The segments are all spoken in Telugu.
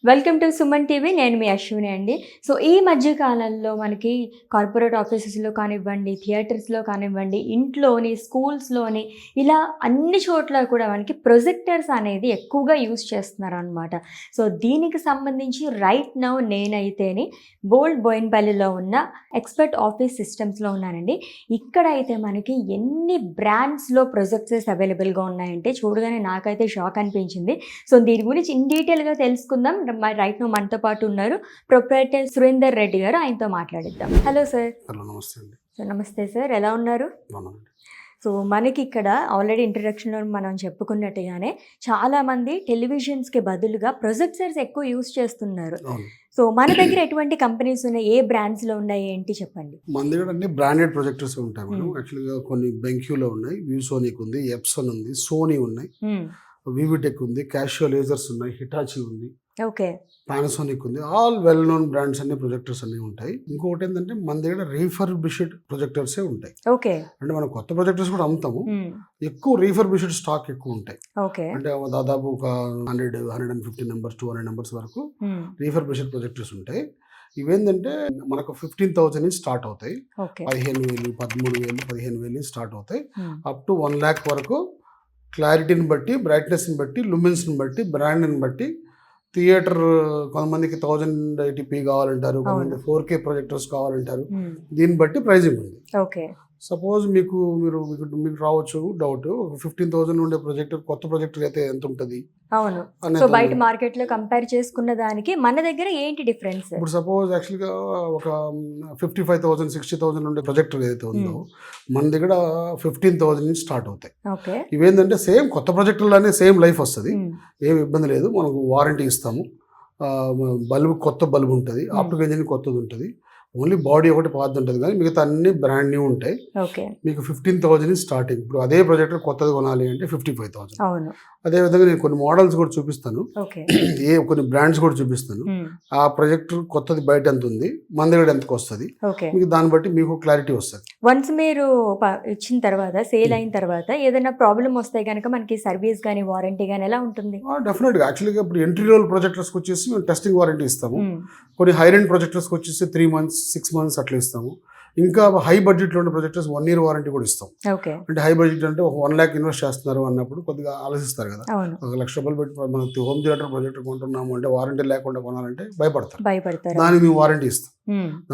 Welcome to Suman TV. నేను మీ అశ్విని అండి. సో ఈ మధ్య కాలంలో మనకి కార్పొరేట్ ఆఫీసెస్లో కానివ్వండి, థియేటర్స్లో కానివ్వండి, ఇంట్లోని, స్కూల్స్లోని ఇలా అన్ని చోట్ల కూడా మనకి ప్రొజెక్టర్స్ అనేది ఎక్కువగా యూజ్ చేస్తున్నారు అనమాట. సో దీనికి సంబంధించి రైట్ నౌ నేనైతేని బోయిన్పల్లిలో ఉన్న ఎక్స్పర్ట్ ఆఫీస్ సిస్టమ్స్లో ఉన్నానండి. ఇక్కడ అయితే మనకి ఎన్ని బ్రాండ్స్లో ప్రొజెక్టర్స్ అవైలబుల్గా ఉన్నాయంటే చూడగానే నాకైతే షాక్ అనిపించింది. సో దీని గురించి ఇన్ డీటెయిల్గా తెలుసుకుందాం. రైట్ నో మనతో పాటు ఉన్నారు ప్రొప్రైటర్ సురేందర్ రెడ్డి గారు. ఆయనతో మాట్లాడిద్దాం. Hello sir. హలో, నమస్తే అండి. సార్ నమస్తే సార్, ఎలా ఉన్నారు? సో మనకి ఇక్కడ ఆల్రెడీ ఇంట్రడక్షన్లో మనం చెప్పుకున్నట్టుగానే చాలామంది టెలివిజన్స్కి బదులుగా ప్రొజెక్టర్స్ ఎక్కువ యూజ్ చేస్తున్నారు. సో మన దగ్గర ఎటువంటి కంపెనీస్ ఉన్నాయి, ఏ బ్రాండ్స్లో ఉన్నాయి, ఏంటి చెప్పండి. మన దగ్గర అన్ని బ్రాండెడ్ ప్రొజెక్టర్స్ ఉంటాయి మేడం. యాక్చువల్గా కొన్ని బెంక్యూలో ఉన్నాయి, వ్యూసోనిక్ ఉంది, ఎప్సన్ ఉంది, సోనీ ఉన్నాయి, వివిటెక్ ఉంది, క్యాషియో లేజర్స్ ఉన్నాయి, హిటాచి ఉంది, ఓకే, పానాసోనిక్ ఉంది. ఆల్ వెల్ నోన్ బ్రాండ్స్ అన్ని ప్రొజెక్టర్స్ అన్ని ఉంటాయి. ఇంకొకటి ఏంటంటే మన దగ్గర రీఫర్బిష్డ్ ప్రొజెక్టర్సే ఉంటాయి. ఓకే, అంటే మనం కొత్త ప్రొజెక్టర్స్ కూడా అమ్ముతాము. ఎక్కువ రీఫర్బిష్డ్ స్టాక్ ఎక్కువ ఉంటాయి. ఓకే, అంటే దాదాపు ఒక 150 నెంబర్స్ 200 నెంబర్స్ వరకు రీఫర్బిష్డ్ ప్రొజెక్టర్స్ ఉంటాయి. ఇవేంటంటే మనకు 15,000 నుంచి స్టార్ట్ అవుతాయి. 15,000, 13,000, 15,000 స్టార్ట్ అవుతాయి. అప్ టు 1 lakh వరకు. క్లారిటీని బట్టి, బ్రైట్నెస్ని బట్టి, లుమిన్స్ని బట్టి, బ్రాండ్ని బట్టి. థియేటర్ కొంతమందికి 1080p కావాలంటారు, కొంతమంది 4K ప్రొజెక్టర్స్ కావాలంటారు. దీన్ని బట్టి ప్రైజింగ్ ఉంది. ఓకే, సపోజ్ మీకు రావచ్చు డౌట్, 15,000 ఉండే ప్రొజెక్టర్, కొత్త ప్రొజెక్టర్ అయితే ఎంత ఉంటుంది? అవును. సో బయట మార్కెట్లో కంపేర్ చేసుకున్న దానికి మన దగ్గర ఏంటి డిఫరెన్స్? ఇప్పుడు సపోజ్ యాక్చువల్గా ఒక 55,000, 60,000 ఉండే ప్రొజెక్టర్ ఏదైతే ఉందో మన దగ్గర 15,000 నుంచి స్టార్ట్ అవుతాయి. ఓకే, ఇవేంటంటే సేమ్ కొత్త ప్రొజెక్టర్లోనే సేమ్ లైఫ్ వస్తుంది, ఏం ఇబ్బంది లేదు. మనకు వారంటీ ఇస్తాము. బల్బు కొత్త బల్బు ఉంటుంది, ఆప్టిక్ ఇంజిన్ కొత్తది ఉంటుంది. ఓన్లీ బాడీ ఒకటి పాత ఉంటుంది, కానీ మిగతా అన్ని బ్రాండ్ న్యూ ఉంటాయి. మీకు 15,000 స్టార్టింగ్. ఇప్పుడు అదే ప్రొజెక్టర్ కొత్తది కొనాలి అంటే 55,000. అదేవిధంగా నేను కొన్ని మోడల్స్ కూడా చూపిస్తాను, కొన్ని బ్రాండ్స్ కూడా చూపిస్తాను. ఆ ప్రొజెక్టర్ కొత్తది బయట ఎంత ఉంది, మన దగ్గర ఎంతకు వస్తుంది, మీకు దాన్ని బట్టి మీకు క్లారిటీ వస్తుంది. వన్స్ మీరు ఇచ్చిన తర్వాత, సేల్ అయిన తర్వాత ఏదైనా ప్రాబ్లం వస్తే కనుక మనకి సర్వీస్ కానీ వారంటీ కానీ ఎలా ఉంటుంది? డెఫినెట్గా. యాక్చువల్గా ఇప్పుడు ఎంట్రీ లెవెల్ ప్రొజెక్టర్స్కి వచ్చేసి మేము టెస్టింగ్ వారంటీ ఇస్తాము. కొన్ని హై రేంజ్ ప్రొజెక్టర్స్కి వచ్చేసి 3 months, 6 months అట్లా ఇస్తాము. ఇంకా హై బడ్జెట్లో ఉన్న ప్రొజెక్టర్స్ 1 year వారంటీ కూడా ఇస్తాం. అంటే హై బడ్జెట్ అంటే ఒక 1 lakh ఇన్వెస్ట్ చేస్తున్నారు అన్నప్పుడు కొద్దిగా ఆలోచిస్తారు కదా. 1 lakh రూపాయలు పెట్టి మనం హోమ్ థియేటర్ ప్రొజెక్టర్ కొంటున్నాము అంటే వారంటీ లేకుండా కొనాలంటే భయపడతారు. దానికి మేము వారంటీ ఇస్తాం,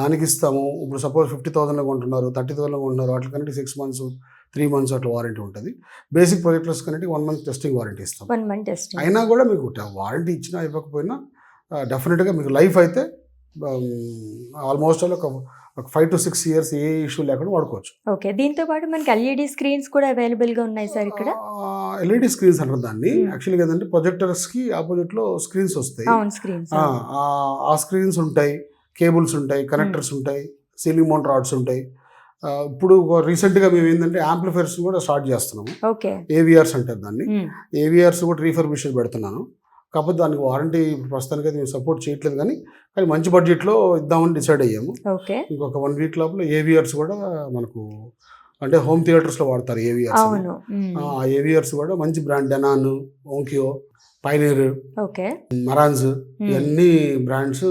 దానికి ఇస్తాము. ఇప్పుడు సపోజ్ 50,000 కొంటున్నారు, 30,000 కొంటున్నారు, వాటి కన్నా 6 months, 3 months అట్లా వారంటీ ఉంటుంది. బేసిక్ ప్రొజెక్టర్స్ కన్నా 1 month టెస్టింగ్ వారంటీ ఇస్తాం. అయినా కూడా మీకు వారంటీ ఇచ్చినా ఇవ్వకపోయినా డెఫినెట్గా మీకు లైఫ్ అయితే ఆల్మోస్ట్ ఒక 5 to 6 years ఏ ఇష్యూ లేకుండా వాడుకోవచ్చు. ఓకే, దీంతో పాటు మనకి ఎల్ఈడి స్క్రీన్స్ కూడా అవైలబుల్గా ఉన్నాయి సార్ ఇక్కడ. ఎల్ఈడి స్క్రీన్స్ అంటారు దాన్ని. యాక్చువల్గా ఏంటంటే ప్రొజెక్టర్స్కి ఆపోజిట్లో స్క్రీన్స్ వస్తాయి. ఆ స్క్రీన్స్ ఉంటాయి, కేబుల్స్ ఉంటాయి, కనెక్టర్స్ ఉంటాయి, సీలింగ్ మౌంట్ రాడ్స్ ఉంటాయి. ఇప్పుడు రీసెంట్గా మేము ఏంటంటే యాంప్లిఫైర్స్ కూడా స్టార్ట్ చేస్తున్నాము. ఏవిఆర్స్ అంటారు దాన్ని. ఏవిఆర్స్ కూడా రీఫర్బిష్డ్ పెడుతున్నాను. కాకపోతే దానికి వారంటీ ప్రస్తుతానికి అయితే మేము సపోర్ట్ చేయట్లేదు, కానీ మంచి బడ్జెట్లో ఇద్దామని డిసైడ్ అయ్యాము. ఇంకొక 1 week లోపల ఏవిఆర్స్ కూడా మనకు, అంటే హోమ్ థియేటర్స్లో వాడతారు ఏవిఆర్స్. ఆ ఏవిఆర్స్ కూడా మంచి బ్రాండ్, డెనాన్, ఓంకియో, పైనీర్, మరాన్స్, ఇవన్నీ బ్రాండ్స్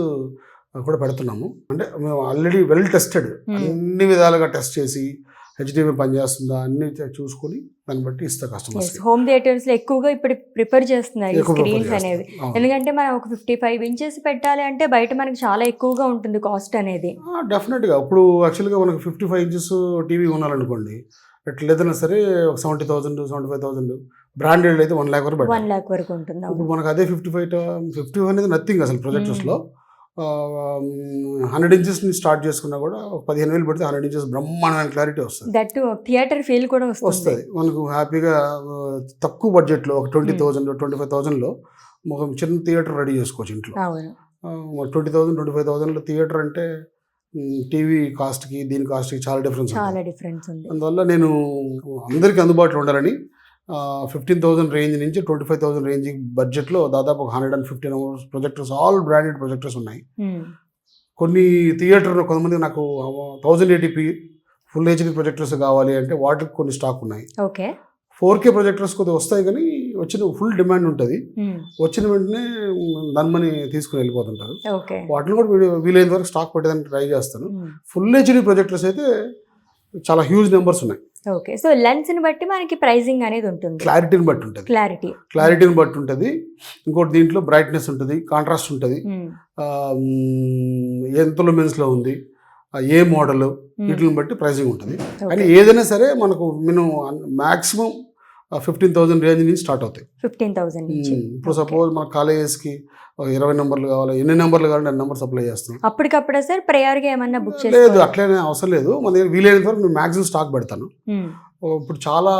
కూడా పెడుతున్నాము. అంటే మేము ఆల్రెడీ వెల్ టెస్టెడ్, అన్ని విధాలుగా టెస్ట్ చేసి హెచ్డిఎంఐ పనిచేస్తుందా అన్ని చూసుకొని దాన్ని బట్టి ఇస్తా కస్టమర్స్. హోమ్ థియేటర్స్ లో ఎక్కువగా ఇప్పుడు ప్రిఫర్ చేస్తున్నారు స్క్రీన్స్ అనేవి. ఎందుకంటే మనం ఒక 55 inches పెట్టాలి అంటే బయట మనకి చాలా ఎక్కువగా ఉంటుంది కాస్ట్ అనేది. డెఫినెట్గా. ఇప్పుడు యాక్చువల్గా మనకు 55 inches టీవీ కొనాలనుకోండి, ఎట్లేదైనా సరే ఒక 70,000, 75,000. బ్రాండెడ్ అయితే 1 lakh వరకు 1 lakh వరకు ఉంటుంది. ఇప్పుడు మనకు అదే 55 అనేది నథింగ్ అసలు ప్రొజెక్టర్స్లో. 100 inches నుంచి స్టార్ట్ చేసుకున్నా కూడా 15,000 పెడితే 100 inches బ్రహ్మాండమైన క్లారిటీ వస్తుంది. దట్ థియేటర్ ఫీల్ కూడా వస్తుంది మనకు హ్యాపీగా. తక్కువ బడ్జెట్లో ఒక 20,000, 25,000లో ఒక చిన్న థియేటర్ రెడీ చేసుకోవచ్చు ఇంట్లో. 20,000, 25,000లో థియేటర్ అంటే టీవీ కాస్ట్కి దీని కాస్ట్కి చాలా డిఫరెన్స్ ఉంది. అందువల్ల నేను అందరికీ అందుబాటులో ఉండాలని 15,000 రేంజ్ నుంచి 25,000 రేంజ్ బడ్జెట్లో దాదాపు 115 ప్రొజెక్టర్స్, ఆల్ బ్రాండెడ్ ప్రొజెక్టర్స్ ఉన్నాయి. కొన్ని థియేటర్లో కొంతమంది నాకు 1080p ఫుల్ హెచ్డి ప్రొజెక్టర్స్ కావాలి అంటే వాటికి కొన్ని స్టాక్ ఉన్నాయి. 4K ప్రొజెక్టర్స్ కొద్దిగా వస్తాయి, కానీ వచ్చిన ఫుల్ డిమాండ్ ఉంటుంది. వచ్చిన వెంటనే దాని తీసుకుని వెళ్ళిపోతుంటారు. ఓకే. వాటిని కూడా వీలైనంత వరకు స్టాక్ పెట్టేదానికి ట్రై చేస్తాను. ఫుల్ హెచ్డి ప్రొజెక్టర్స్ అయితే చాలా హ్యూజ్ నెంబర్స్ ఉన్నాయి. ఓకే. సో లెన్స్ని బట్టి మనకి ప్రైజింగ్ అనేది ఉంటుంది, క్లారిటీని బట్టి ఉంటుంది. క్లారిటీని బట్టి ఉంటుంది. ఇంకోటి దీంట్లో బ్రైట్నెస్ ఉంటుంది, కాంట్రాస్ట్ ఉంటుంది, ఎంత లూమెన్స్లో ఉంది, ఏ మోడల్, వీటిని బట్టి ప్రైజింగ్ ఉంటుంది. కానీ ఏదైనా సరే మనకు మ్యాక్సిమం 15,000 రేంజ్ నుంచి స్టార్ట్ అవుతాయి. 15,000 నుంచి. ఇప్పుడు సపోజ్ మన కాలేజెస్కి 20 నెంబర్లు కావాలి, ఎన్ని నెంబర్లు కావాలంటే అన్ని నెంబర్ సప్లై చేస్తాం. అప్పటికప్పుడే సార్ ప్రయర్గా ఏమన్నా బుక్ చేసి? లేదు, అట్లనే అవసరం లేదు. మన దగ్గర వీలైనంత వరకు నేను మ్యాక్సిమం స్టాక్ పెడతాను. ఇప్పుడు చాలా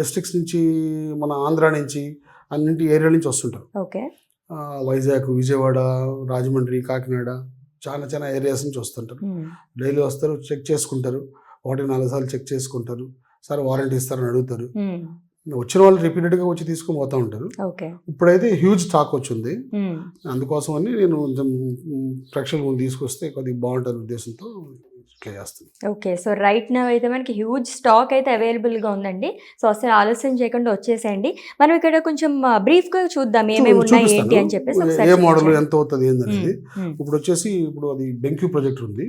డిస్ట్రిక్ట్స్ నుంచి, మన ఆంధ్ర నుంచి, అన్నింటి ఏరియా నుంచి వస్తుంటారు. ఓకే. వైజాగ్, విజయవాడ, రాజమండ్రి, కాకినాడ, చాలా చాలా ఏరియాస్ నుంచి వస్తుంటారు. డైలీ వస్తారు, చెక్ చేసుకుంటారు, 1-4 సార్లు చెక్ చేసుకుంటారు. సార్ వారంటీ ఇస్తారని అడుగుతారు. వచ్చిన వాళ్ళు రిపీటెడ్గా వచ్చి తీసుకొని పోతూ ఉంటారు. ఇప్పుడైతే హ్యూజ్ స్టాక్ వచ్చింది. అందుకోసం అని నేను కొంచెం ప్రేక్షకుల ముందు తీసుకొస్తే కొద్దిగా బాగుంటుంది ఉద్దేశంతో ఇట్లా చేస్తాను. ఓకే. సో రైట్ నౌ అయితే మనకి హ్యూజ్ స్టాక్ అయితే అవైలబుల్గా ఉందండి. సో అసలు ఆలస్యం చేయకుండా వచ్చేసేయండి. మనం ఇక్కడ కొంచెం బ్రీఫ్గా చూద్దాం ఏమేమి ఉన్నాయి ఏంటి అని చెప్పేసి. ఏ మోడల్ ఎంత అవుతుంది ఏంటనేది. ఇప్పుడు వచ్చేసి అది బెంక్యూ ప్రొజెక్టర్ ఉంది.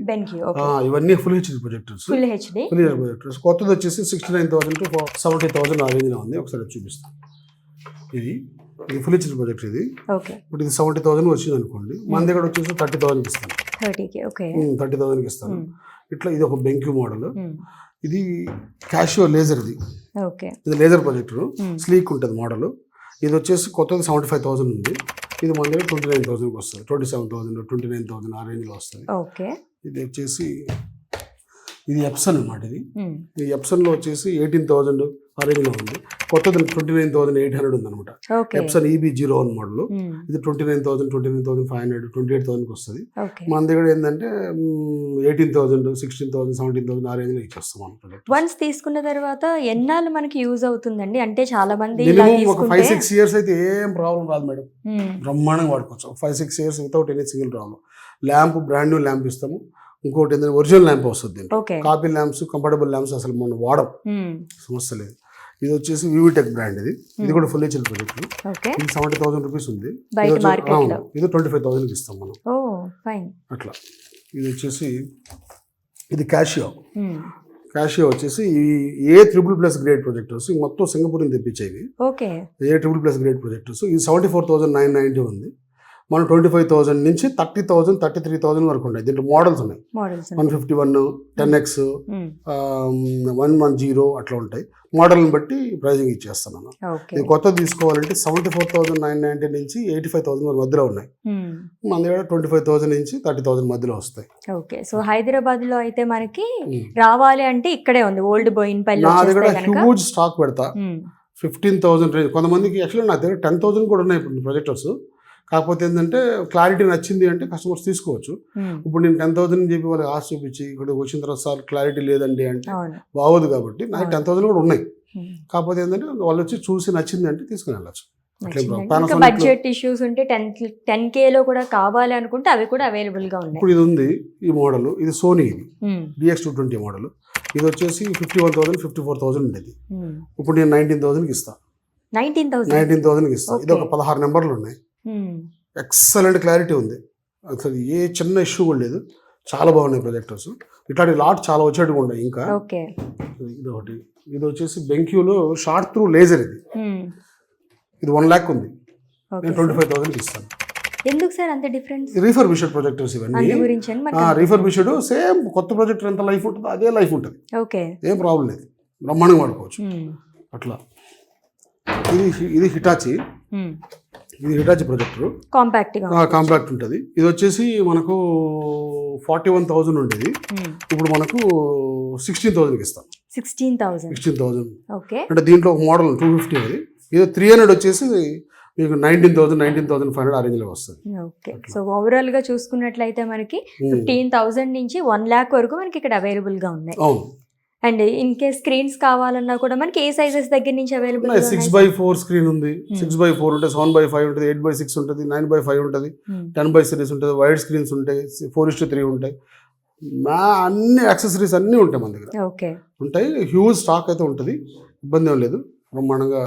ఇవన్నీ full HD projectors. Full HD projectors. కొత్తది వచ్చేసి 69,000 to 70,000 ఆ రేంజ్లో ఉంది. ఒకసారి చూపిస్తాను. ఇది ఫుల్ హెచ్డి ప్రొజెక్టర్. ఇది ఇప్పుడు ఇది 70,000 వచ్చింది అనుకోండి. మన దగ్గర వచ్చేసి 30,000 ఇస్తాను. 30,000 ఇస్తాను. ఇట్లా ఇది ఒక బెంక్యూ మోడల్. ఇది క్యాషియో లేజర్. ఇది లేజర్ ప్రొజెక్టర్, స్లీక్ ఉంటుంది మోడల్. ఇది వచ్చేసి కొత్తది 75,000 ఉంది. ఇది మన దగ్గర 29,000కి వస్తుంది. 27,000, 29,000 ఆ రేంజ్లో వస్తుంది. ఇది వచ్చేసి ఇది ఎప్సన్ అన్నమాట. ఇది ఎప్సన్లో వచ్చేసి 18,000 ఆ రేంజ్లో ఉంది. కొత్తది 29,800 ఉంది అనమాట. Epson EB01 model. ఇది 29,000, 29,500, 28,000కి వస్తుంది. మన దగ్గర ఏంటంటే 18,000, 16,000, 17,000 ఆ రేంజ్లో ఇచ్చేస్తాం మనం ప్రొడక్ట్. వన్స్ తీసుకున్న తర్వాత ఎన్నాళ్ళు మనకి యూజ్ అవుతుందండి? అంటే చాలా మంది ఒక 5-6 ఇయర్స్ అయితే ఏం ప్రాబ్లం రాదు మేడం. బ్రహ్మాండంగా వాడుకోవచ్చు. 5-6 years without any single problem. Lamp brand new lamp ఇస్తాము. ఇంకోటి ఏంటంటే ఒరిజినల్ ల్యాంప్ వస్తుంది. కాపీ ల్యాంప్స్, కంఫర్టబుల్ ల్యాంప్స్ అసలు మనం వాడం, సమస్య లేదు. ఇది వచ్చేసి వివిటెక్ బ్రాండ్. ఇది కూడా ఫుల్ హెచ్డి ప్రొజెక్టర్. ఇది 70,000 రూపీస్ ఉంది. ఇది 25,000కి ఇస్తాం మనం. అట్లా. ఇది వచ్చేసి ఇది క్యాషియో వచ్చేసి A++ గ్రేడ్ ప్రొజెక్టర్స్. మొత్తం సింగపూర్ నుంచి తెప్పించేవి. A++ grade projectors. ఇది 74,990 ఉంది. మనం 25,000 నుంచి 30,000, 33,000 వరకు ఉన్నాయి. దీంట్లో మోడల్స్ ఉన్నాయి. 151, 10X, 110 అట్లా ఉంటాయి. మోడల్ని బట్టి ప్రైజింగ్ ఇచ్చేస్తున్నాను. ఇది కొత్తది తీసుకోవాలంటే 74,990 నుంచి 85,000 మధ్యలో ఉన్నాయి. మన దగ్గర 25,000 నుంచి 30,000 మధ్యలో వస్తాయి. ఓకే. సో హైదరాబాద్ లో అయితే మనకి రావాలి అంటే ఇక్కడే ఉంది ఓల్డ్ బోయిన్పల్లి. నా దగ్గర హ్యూజ్ స్టాక్ పెడతా. 15,000 రేంజ్. కొంతమందికి యాక్చువల్లీ నా దగ్గర 10,000 కూడా ఉన్నాయి ఇప్పుడు ప్రొజెక్టర్స్. కాకపోతే ఏంటంటే క్లారిటీ నచ్చింది అంటే కస్టమర్స్ తీసుకోవచ్చు. ఇప్పుడు నేను 10,000 అని చెప్పి వాళ్ళకి ఆశ చూపించి ఇక్కడ వచ్చిన తర్వాత సార్ క్లారిటీ లేదండి అంటే బాగోదు. కాబట్టి నాకు 10,000 కూడా ఉన్నాయి. కాకపోతే ఏంటంటే వాళ్ళు వచ్చి చూసి నచ్చింది అంటే తీసుకుని వెళ్ళచ్చు. బడ్జెట్ ఇష్యూస్ ఉంటే 10K కూడా కావాలి అనుకుంటే అవి కూడా అవైలబుల్ గా ఉన్నాయి. ఇప్పుడు ఇది ఉంది, ఈ మోడల్. ఇది సోనీ, ఇది DX220 మోడల్. ఇది వచ్చేసి 51,000, 54,000 ఉండేది. ఇప్పుడు నేను 19,000కి ఇస్తాను. 19,000కి ఇస్తాను. ఇది ఒక 16 నెంబర్లు ఉన్నాయి. ఎక్సలెంట్ క్లారిటీ ఉంది. అసలు ఏ చిన్న ఇష్యూ కూడా లేదు. చాలా బాగున్నాయి ప్రొజెక్టర్స్. ఇట్లాంటి లాట్ చాలా వచ్చేట్టుగా ఉన్నాయి. ఇంకా ఇది ఒకటి. ఇది వచ్చేసి బెంక్యూలో షార్ట్ త్రూ లేజర్. ఇది 1 lakh ఉంది. నేను 25,000కి ఇస్తాను. ఎందుకు సార్ అంత డిఫరెన్స్? రీఫర్బిష్డ్ ప్రొజెక్టర్స్ ఇవన్నీ. రీఫర్బిష్డ్ సేమ్ కొత్త ప్రొజెక్టర్ ఎంత లైఫ్ ఉంటుందో అదే లైఫ్ ఉంటుంది. ఏం ప్రాబ్లం లేదు. బ్రహ్మాండంగా వాడుకోవచ్చు. అట్లా. ఇది హిటాచి. ఇది హిటాచి ప్రొజెక్టర్. కాంపాక్ట్ ఉంటుంది. ఇది వచ్చేసి మనకు 41,000 ఉండేది. ఇప్పుడు మనకు 16,000కి ఇస్తాం. 16,000 అంటే దీంట్లో ఒక మోడల్ 250 అది. ఇది 300 వచ్చేసి మీకు 19,500 ఆ రేంజ్లో వస్తుంది. ఓకే. సో ఓవరాల్ గా చూసుకున్నట్లయితే మనకి 15,000 నుంచి 1 lakh వరకు మనకి ఇక్కడ అవైలబుల్ గా ఉన్నాయి. అవును. అండ్ ఇన్ కేస్ స్క్రీన్స్ కావాలన్నా కూడా మనకి ఏ సైజెస్ దగ్గర నుంచి అవైలబుల్? 6x4 స్క్రీన్ ఉంది. 6x4 ఉంటుంది, 7x5 ఉంటుంది, 8x6 ఉంటుంది, 9x5 ఉంటుంది, 10x సిరీస్ ఉంటుంది, వైడ్ స్క్రీన్స్ ఉంటాయి, 4:3 ఉంటాయి. అన్ని యాక్సెసరీస్ అన్నీ ఉంటాయి మన దగ్గర. ఉంటాయి. హ్యూజ్ స్టాక్ అయితే ఉంటుంది. ఇబ్బంది ఏం లేదు. బ్రహ్మాండంగా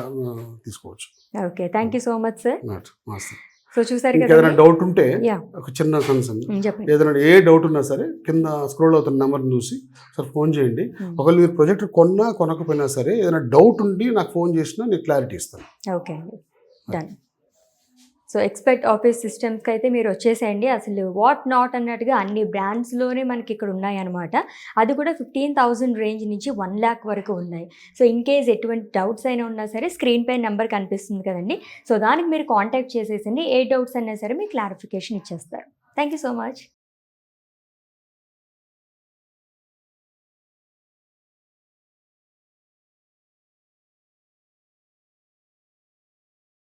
తీసుకోవచ్చు. Okay, thank you so much sir. నమస్తే. సో చూసారు కదా, ఏదైనా డౌట్ ఉంటే యా ఒక చిన్న కన్సర్న్, చెప్పండి. ఏదైనా ఏ డౌట్ ఉన్నా సరే కింద స్క్రోల్ అవుతున్న నెంబర్ని చూసి సార్ ఫోన్ చేయండి. ఒకవేళ మీరు ప్రొజెక్టర్ కొనకపోయినా సరే ఏదైనా డౌట్ ఉండి నాకు ఫోన్ చేసినా నేను క్లారిటీ ఇస్తాను. ఓకే అండి, డన్. సో ఎక్స్పెక్ట్ ఆఫీస్ సిస్టమ్స్కి అయితే మీరు వచ్చేసేయండి. అసలు వాట్ నాట్ అన్నట్టుగా అన్ని బ్రాండ్స్లోనే మనకి ఇక్కడ ఉన్నాయన్నమాట. అది కూడా 15,000 రేంజ్ నుంచి 1 lakh వరకు ఉన్నాయి. సో ఇన్ కేస్ ఎటువంటి డౌట్స్ అయినా ఉన్నా సరే స్క్రీన్ పై నెంబర్ కనిపిస్తుంది కదండి, సో దానికి మీరు కాంటాక్ట్ చేసేసండి. ఏ డౌట్స్ అయినా సరే మీకు క్లారిఫికేషన్ ఇచ్చేస్తారు. Thank you so much.